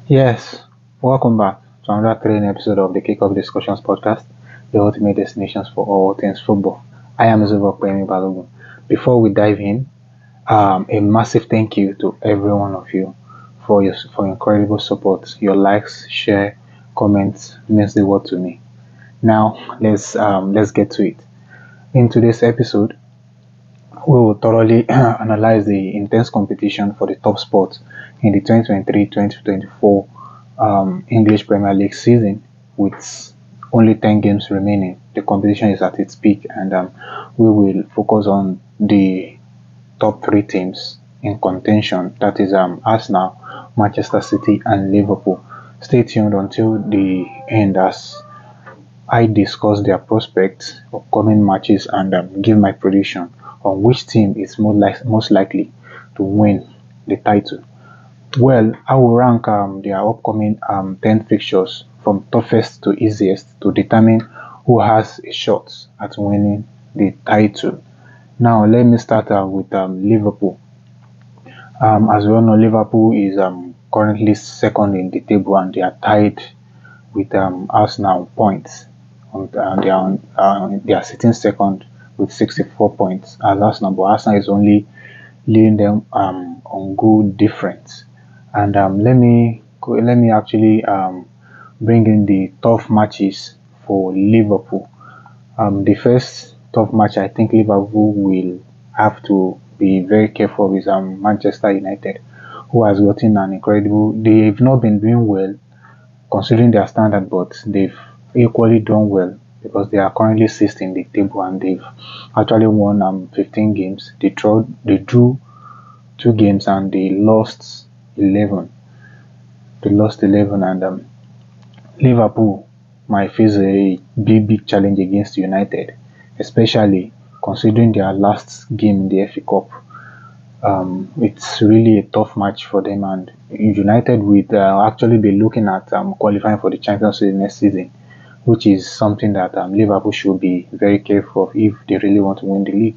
Yes, welcome back to another thrilling episode of the Kickoff Discussions Podcast, the ultimate destinations for all things football. I am Zuba Kwemi Balogun. Before we dive in, a massive thank you to every one of you for your incredible support. Your likes, share, comments means the world to me. Now let's get to it. In today's episode, we will thoroughly analyze the intense competition for the top spot in the 2023-2024 English Premier League season with only 10 games remaining. The competition is at its peak, and we will focus on the top three teams in contention, that is Arsenal, Manchester City, and Liverpool. Stay tuned until the end as I discuss their prospects, upcoming matches, and give my prediction on which team is most likely to win the title. Well, I will rank their upcoming 10 fixtures from toughest to easiest to determine who has a shot at winning the title. Now, let me start with Liverpool. As we all know, Liverpool is currently second in the table and they are tied with Arsenal points. They are sitting second with 64 points as Arsenal, but Arsenal is only leading them on goal difference. And let me actually bring in the tough matches for Liverpool. The first tough match I think Liverpool will have to be very careful with Manchester United, who has gotten an incredible. They've not been doing well considering their standard, but they've equally done well because they are currently sixth in the table and they've actually won 15 games. They drew two games and they lost 11. They lost 11 and Liverpool might face a big challenge against United, especially considering their last game in the FA Cup. It's really a tough match for them, and United will actually be looking at qualifying for the Champions League next season, which is something that Liverpool should be very careful of if they really want to win the league.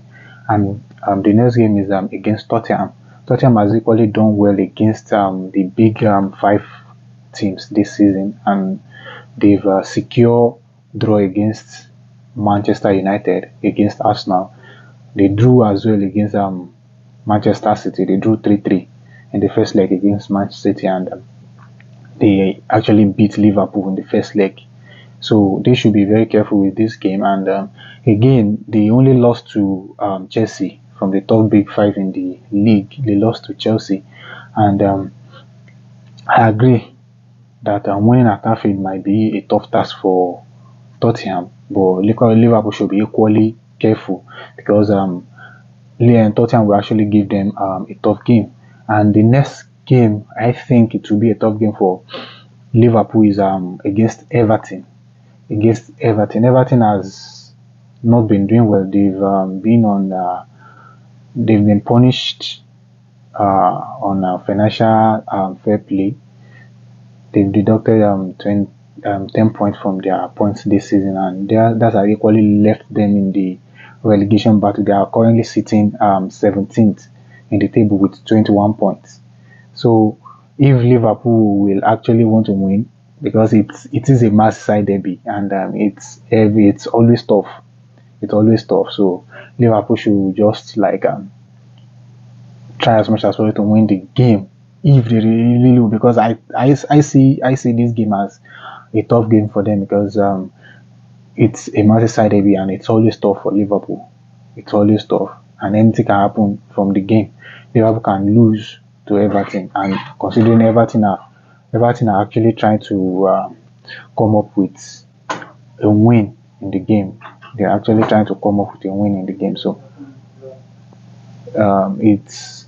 And the next game is against Tottenham. Tottenham has equally done well against the big five teams this season, and they've secured draw against Manchester United, against Arsenal. They drew as well against Manchester City. They drew 3-3 in the first leg against Manchester City, and they actually beat Liverpool in the first leg. So they should be very careful with this game. And again, they only lost to Chelsea from the top big five in the league. They lost to Chelsea, and I agree that winning at Anfield might be a tough task for Tottenham, but Liverpool should be equally careful because Tottenham will actually give them a tough game. And the next game, I think it will be a tough game for Liverpool is against Everton. Against Everton, Everton has not been doing well. They've been punished on financial fair play. They've deducted 10 points from their points this season, and that has equally left them in the relegation battle. They are currently sitting 17th in the table with 21 points. So if Liverpool will actually want to win, because it is a Merseyside derby and it's heavy, it's always tough. It's always tough. So Liverpool should just try as much as possible to win the game if they really will, because I see this game as a tough game for them because it's a Merseyside derby and it's always tough for Liverpool. It's always tough, and anything can happen from the game. Liverpool can lose to Everton, and considering Everton are actually trying to come up with a win in the game. They're actually trying to come up with a win in the game. So it's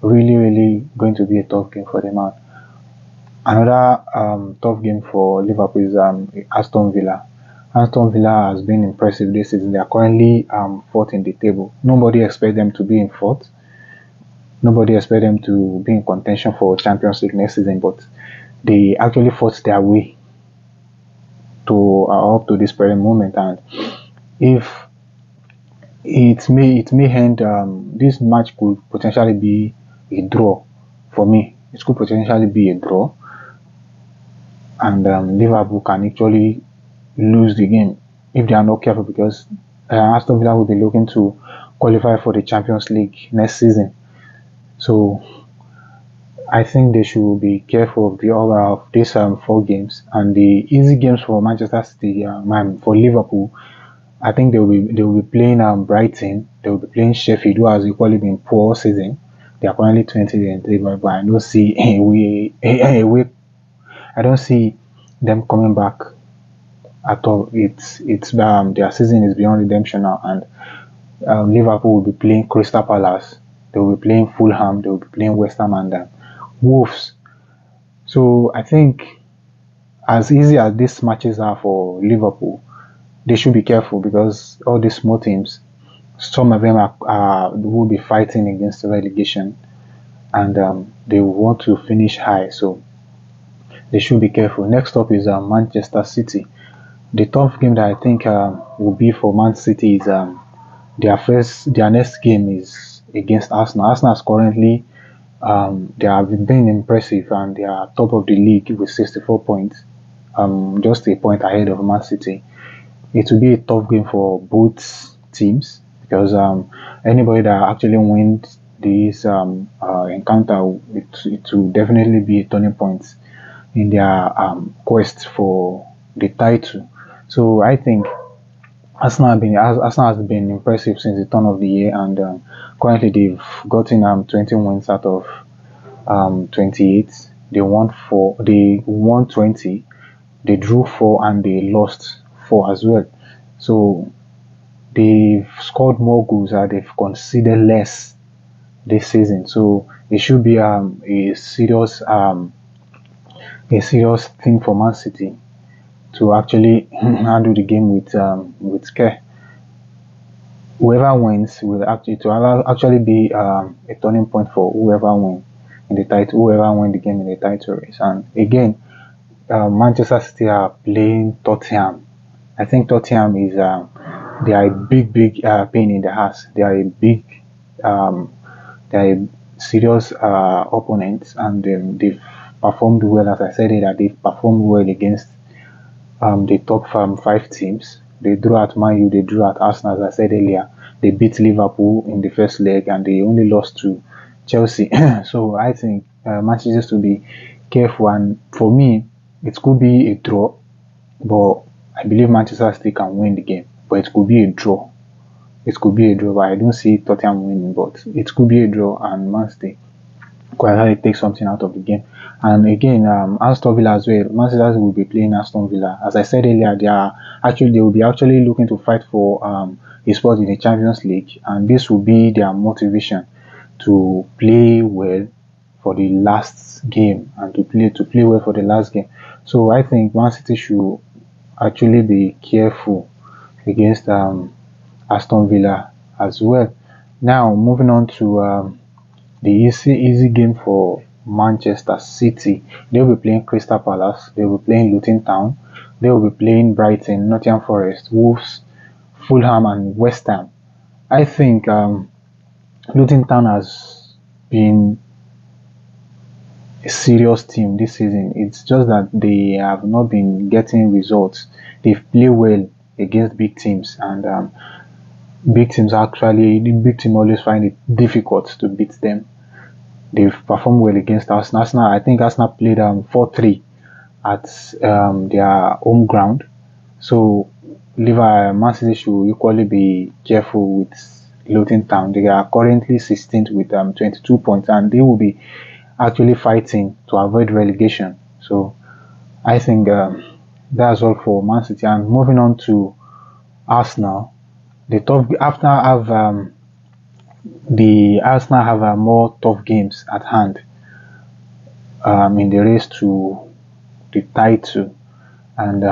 really going to be a tough game for them. And another tough game for Liverpool is Aston Villa. Aston Villa has been impressive this season. They are currently fourth in the table. Nobody expects them to be in fourth. Nobody expects them to be in contention for Champions League next season, but they actually fought their way to up to this present moment. And if it may end, this match could potentially be a draw for me. It could potentially be a draw, and Liverpool can actually lose the game if they are not careful, because Aston Villa will be looking to qualify for the Champions League next season. So I think they should be careful of the order of these 4 games, and the easy games for Manchester City, for Liverpool. I think they will be playing Brighton. They will be playing Sheffield, who has equally been poor all season. They are currently 20 and 3, but I don't see I don't see them coming back at all. It's their season is beyond redemption now, and Liverpool will be playing Crystal Palace. They will be playing Fulham. They will be playing West Ham and Wolves. So I think, as easy as these matches are for Liverpool, they should be careful, because all these small teams, some of them will be fighting against relegation, and they want to finish high. So they should be careful. Next up is Manchester City. The tough game that I think will be for Man City is their next game is against Arsenal. Arsenal is currently they have been impressive, and they are top of the league with 64 points, just a point ahead of Man City. It will be a tough game for both teams, because anybody that actually wins this encounter, it will definitely be a turning point in their quest for the title. So I think Arsenal has been impressive since the turn of the year, and currently they've gotten 20 wins out of 28. They won 20, they drew 4, and they lost 4 as well. So they've scored more goals and they've conceded less this season. So it should be a serious thing for Man City to actually handle the game with care. Whoever wins will actually be a turning point for whoever win the game in the title race. And again, Manchester City are playing Tottenham. I think Tottenham is they are a big pain in the ass. Um, they are a serious opponent, and they've performed well. As I said, that they've performed well against the top 5 teams. They drew at Man U, they drew at Arsenal, as I said earlier. They beat Liverpool in the first leg, and they only lost to Chelsea. So I think Manchester has to be careful, and for me, it could be a draw, but I believe Manchester City can win the game. But it could be a draw. It could be a draw, but I don't see Tottenham winning. But it could be a draw, and Man City quite likely take something out of the game. And again, Aston Villa as well. Manchester City will be playing Aston Villa. As I said earlier, they will be actually looking to fight for a spot in the Champions League, and this will be their motivation to play well for the last game, and to play well for the last game. So I think Man City should actually be careful against Aston Villa as well. Now moving on to the easy game for Manchester City. They will be playing Crystal Palace. They will be playing Luton Town. They will be playing Brighton, Nottingham Forest, Wolves, Fulham, and West Ham. I think Luton Town has been a serious team this season. It's just that they have not been getting results. They've played well against big teams, and big teams always find it difficult to beat them. They've performed well against Arsenal. I think Arsenal played 4-3 at their home ground. So Man City should equally be careful with Luton Town. They are currently 16th with 22 points, and they will be actually fighting to avoid relegation. So I think that's all for Man City. And moving on to Arsenal, the Arsenal have more tough games at hand in the race to the title, and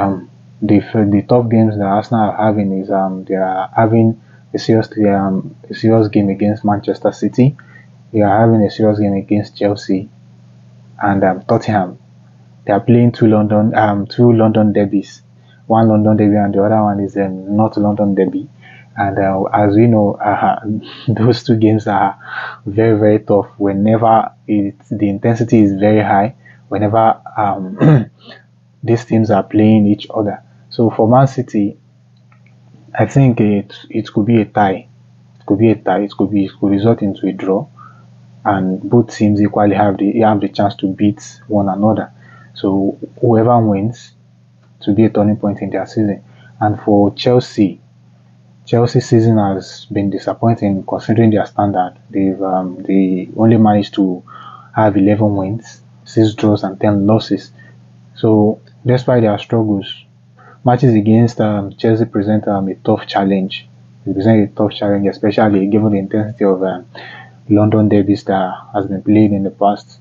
the tough games that Arsenal are having is they are having a serious game against Manchester City. They are having a serious game against Chelsea and Tottenham. They are playing two London derbies. One London derby and the other one is North London derby. And as we know, those 2 games are very, very tough. Whenever the intensity is very high, whenever these teams are playing each other. So for Man City, I think it could be a tie. It could be a tie. It could result into a draw, and both teams equally have the chance to beat one another. So whoever wins to be a turning point in their season. And for Chelsea season has been disappointing considering their standard. They only managed to have 11 wins, 6 draws, and 10 losses. So despite their struggles, matches against Chelsea present a tough challenge. They present a tough challenge, especially given the intensity of London derbies that has been played in the past.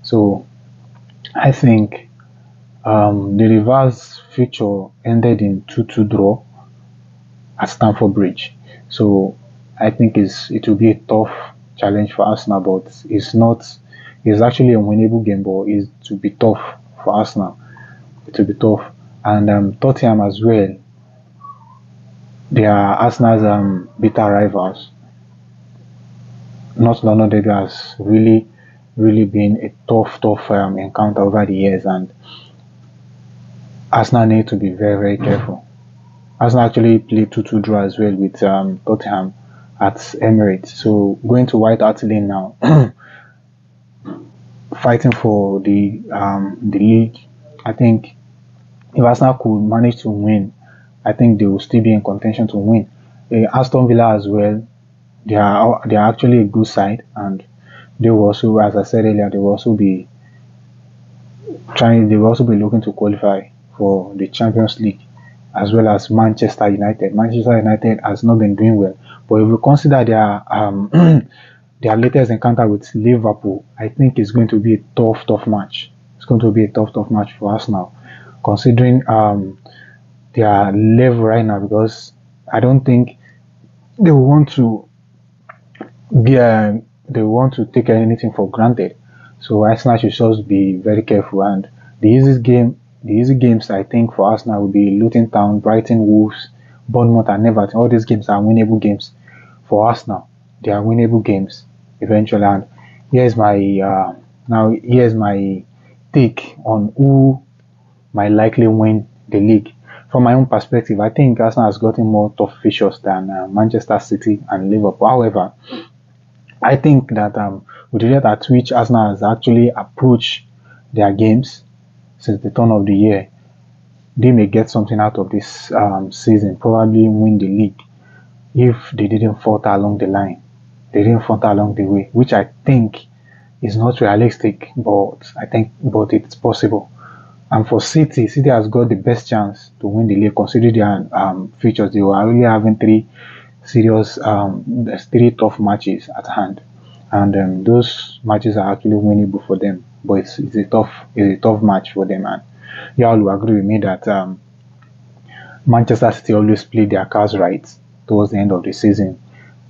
So I think the reverse fixture ended in 2-2 draw at Stamford Bridge. So I think it will be a tough challenge for Arsenal, but it's not. It's actually a winnable game, but it will be tough for Arsenal. It will be tough, and Tottenham as well. They are Arsenal's bitter rivals. North London derby has really been a tough encounter over the years, and Arsenal need to be very careful. Arsenal actually played 2-2 draw as well with Tottenham at Emirates. So going to White Hart Lane now, fighting for the league. I think if Arsenal could manage to win, I think they will still be in contention to win. Aston Villa as well, they are actually a good side, and they will also, as I said earlier, they will also be trying. They will also be looking to qualify for the Champions League, as well as Manchester United. Manchester United has not been doing well, but if we consider their their latest encounter with Liverpool, I think it's going to be a tough match. It's going to be a tough match for Arsenal, considering their level right now, because I don't think they will want to they want to take anything for granted. So Arsenal should just be very careful. And the easy games I think for Arsenal will be Luton Town, Brighton, Wolves, Bournemouth, and Everton. All these games are winnable games for Arsenal. They are winnable games eventually. And here's here's my take on who might likely win the league. From my own perspective, I think Arsenal has gotten more tough fixtures than Manchester City and Liverpool. However, I think that with the rate at which Arsenal has actually approached their games since the turn of the year, they may get something out of this season, probably win the league if they didn't falter along the line. They didn't falter along the way, which I think is not realistic, but it's possible. And for City has got the best chance to win the league considering their features. They were already having three tough matches at hand, and those matches are actually winnable for them. But it's a tough match for them, and you all will agree with me that Manchester City always play their cards right towards the end of the season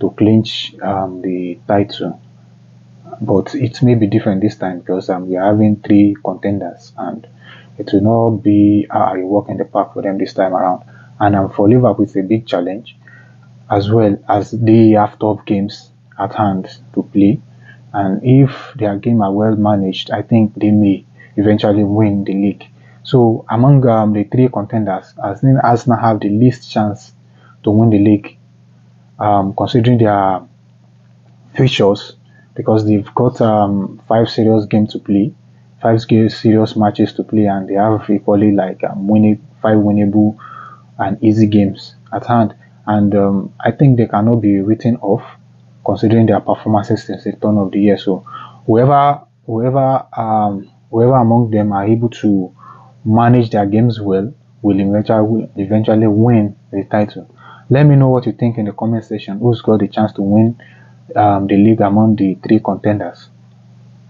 to clinch the title. But it may be different this time because we are having 3 contenders, and it will not be a walk in the park for them this time around. And for Liverpool, it's a big challenge, as well as they have tough games at hand to play. And if their game are well managed, I think they may eventually win the league. So among the 3 contenders, I think Arsenal have the least chance to win the league, considering their fixtures, because they've got 5 serious games to play, 5 serious matches to play, and they have equally like 5 winnable and easy games at hand. And I think they cannot be written off considering their performances since the turn of the year. So whoever among them are able to manage their games well will eventually win the title. Let me know what you think in the comment section. Who's got the chance to win the league among the 3 contenders?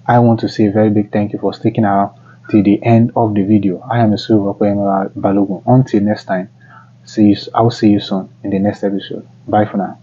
I want to say a very big thank you for sticking around till the end of the video. I am Silver Balogun. Until next time, I'll see you soon in the next episode. Bye for now.